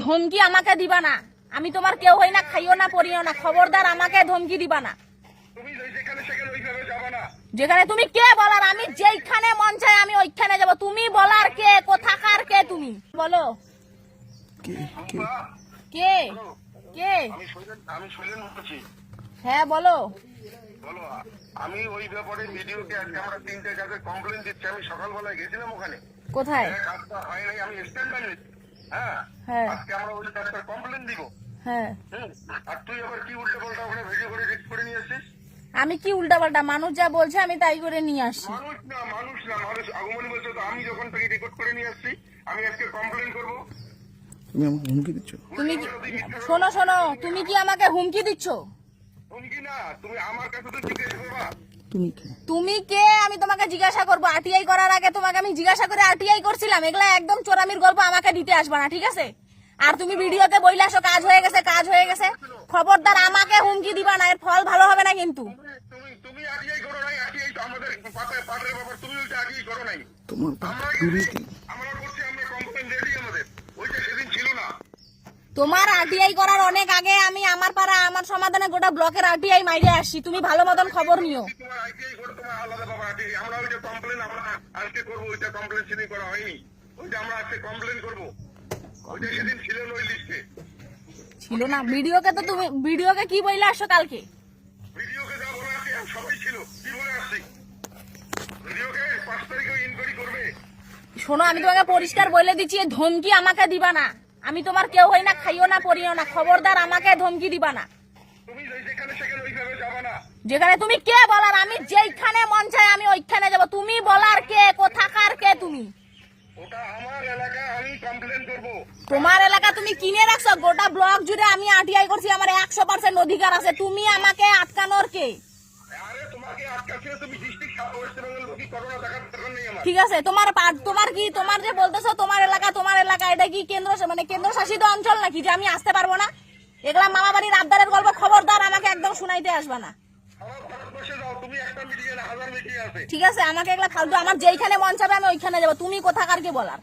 ধমকি আমাকে দিবা না। আমি তোমার কেউ হই না, খাইও না, পড়িও না। খবরদার আমাকে ধমকি দিবা না। যেখানে তুমি কে বলার, আমি যেখানে মন চায় আমি ওইখানে যাব। তুমি বলার কে, কোথাকার কে তুমি বলো? কে কে? হ্যাঁ বলো। আমি ওই ব্যাপারে ভিডিওকে আজকে আমরা 3টে কাজে কমপ্লেন দিচ্ছি। আমি সকালবেলায় গেছিলাম ওখানে, কোথায়? কাজটা হয় নাই, আমি স্ট্যান্ড বাই নিচ্ছি। হ্যাঁ, আজকে আমরা ওই কাজটা কমপ্লেন দিব। হ্যাঁ, আর তুই আবার কি উল্টো পাল্টা ওখানে ভিডিও করে রিস্ক করে নিয়ে আসছিস? আমি কি উল্টা পাল্টা? মানুষ যা বলছে আমি তাই করে নিয়ে আসছি। মানুষ আগমনী বলছে তো, আমি যখন থেকে রেকর্ড করে নিয়ে আসছি, আমি আজকে কমপ্লেন করবো। তুমি আমাকে হুমকি দিচ্ছ? তুমি শোনো শোনো, তুমি কি আমাকে হুমকি দিচ্ছ? হুমকি না, তুমি আমার কাছে তো জিজ্ঞেস করবা তুমি কে আমি তোমাকে জিজ্ঞাসা করবো? আরটিআই করার আগে তোমাকে আমি জিজ্ঞাসা করে আরটিআই করছিলাম? এগুলা একদম চোরামির গল্প আমাকে দিতে আসবা না, ঠিক আছে? আর তুমি ভিডিওতে বইলে আসো কাজ হয়ে গেছে, কাজ হয়ে গেছে। খবরদার আমাকে হুমকি দিবা না, এর ফল ভালো হবে না কিন্তু। তুমি আরটিআই করো নাই, আরটিআই তো আমাদের পাটের ব্যাপার, তুমি ওইটা আরটিআই করো নাই। তোমার আমরা করছি, আমরা কমপ্লেন রেডি আমাদের, ওইটা সেদিন ছিল না। তোমার আরটিআই করার অনেক আগে আমি আমার পাড়া আমার সমাধানে গোটা ব্লকের আরটিআই মাইরে আসছি। তুমি ভালো মতন খবর নিও। তোমার আরটিআই করে তোমার আলাদা ব্যাপার। আরটিআই আমরা ওইটা কমপ্লেন আমরা আজকে করবো, ওইটা কমপ্লেন সেদিন করা হয়নি, ওইটা আমরা আজকে কমপ্লেন করবো। ওইটা সেদিন ছিল না ওই লিস্টে, ছিল না। ভিডিওকে তো তুমি ভিডিওকে কি বইলে আসছো কালকে? ভিডিওকে যা বলে আসছি সবাই ছিল, কি বলে আসছি ভিডিওকে 5 তারিখে ইনকোয়ারি করবে। শোনো, আমি তোমাকে পরিষ্কার বলে দিচ্ছি, এই ধমকি আমাকে দিবা না। আমি তোমার কেউ হই না, খাইও না, পড়িও না। খবরদার আমাকে ধমকি দিবা না। তুমি যেখানে সেখানে ওইভাবে যাবা না। যেখানে তুমি কে বলার, আমি যেখানে মন চায় আমি ওইখানে যাব। তুমি বলার কে, কোথাকার কে তুমি? ওটা আমার এলাকা, আমি কমপ্লেন করবো। তোমার এলাকা তুমি কিনে রাখছো? গোটা ব্লক জুড়ে আমি আরটিআই করছি, আমার 100% অধিকার আছে। তুমি আমাকে আটকানোর কে? আরে তোমাকে আটকাচ্ছে, তুমি ডিস্ট্রিক্ট ওয়েস্ট বেঙ্গল কি করোনা দেখার দরকার নেই আমার। ঠিক আছে, তোমার যে বলতেছো তোমার এলাকা, এটা কি কেন্দ্র শাসিত অঞ্চল নাকি যে আমি আসতে পারবো না? এগুলা মামা বাড়ির আবদারের গল্প। খবরদার আমাকে একদম শুনাইতে আসবা না। তুমি একটা মিডিয়া না, 1000 মিডিয়া আছে। ঠিক আছে, আমাকে এগুলা ফালতু, আমার যেইখানে মন চাবে আমি ওইখানে যাবো। তুমি কোথাকার কে বলার?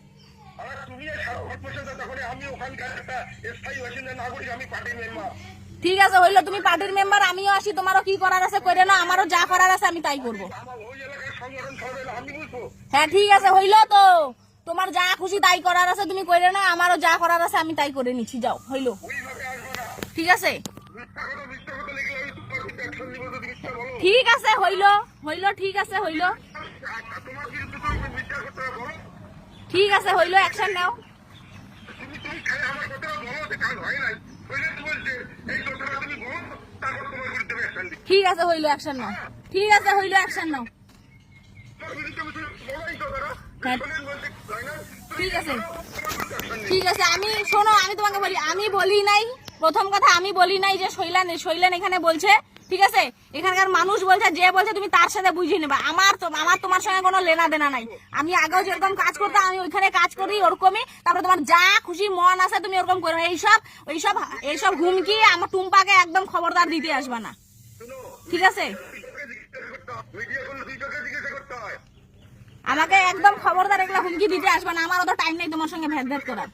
আরে তুমি সারা ভারতবর্ষে তখন আমি ওখানকার একটা স্থায়ী বাসিন্দা নাগরিক, আমি পার্টির মেম্বার। ঠিক আছে, হইলো। তুমি পার্টির মেম্বার, আমিও আসি। তোমারও কি করার আছে করে না, আমারও যা করার আছে আমি তাই করবো। আমার ওই এলাকার সংগঠন সরবেল, আমি বুঝবো। হ্যাঁ ঠিক আছে, হইলো তো। তোমার যা খুশি তাই করার আছে তুমি করে না, আমারও যা করার আছে আমি তাই করে নিচ্ছি। যাও, হইলো। ওইভাবে আসবো না। ঠিক আছে, মিথ্যা কথা লিখলে আমি তোমার অ্যাকশন নিব। যদি মিথ্যা বলো, ঠিক আছে, হইলো। ঠিক আছে, হইলো। তোমার বিরুদ্ধে তুমি মিথ্যা কথা বলো। ঠিক আছে, হইলো, অ্যাকশন নাও। তুমি খালি আমার কথাটা বলো যে কাজ হয় নাই, বলে তুমি বলছে এই কথাটা তুমি বলো, তারপর তোমার বিরুদ্ধে অ্যাকশন দিই। ঠিক আছে, হইলো, অ্যাকশন নাও। ঠিক আছে, হইলো, অ্যাকশন নাও। তোমার বিরুদ্ধে আমি বলাই কথাটা হ্যাঁ, বলতে হয় না। ঠিক আছে, ঠিক আছে। আমি শোনো, আমি তোমাকে বলি, আমি বলি নাই, প্রথম কথা আমি বলি নাই যে শৈলান এখানে বলছে। ঠিক আছে, এখানকার মানুষ বলছে, যে বলছে তুমি তার সাথে বুঝিয়ে নেবা। আমার তোমার সঙ্গে কোনো লেনা দেনা নাই। আমি আগেও যেরকম কাজ করতাম আমি ওইখানে কাজ করি ওরকমই। তারপরে তোমার যা খুশি মন আছে তুমি ওরকম করবে। এইসব হুমকি আমার টুম্পাকে একদম খবরদার দিতে আসবা না, ঠিক আছে? মিডিয়া করলে দুইটাকে জিজ্ঞাসা করতে হয়। আমাকে একদম খবরদার এগুলা হুমকি দিতে আসবা না। আমার অত টাইম নেই তোমার সঙ্গে ভেদ করার।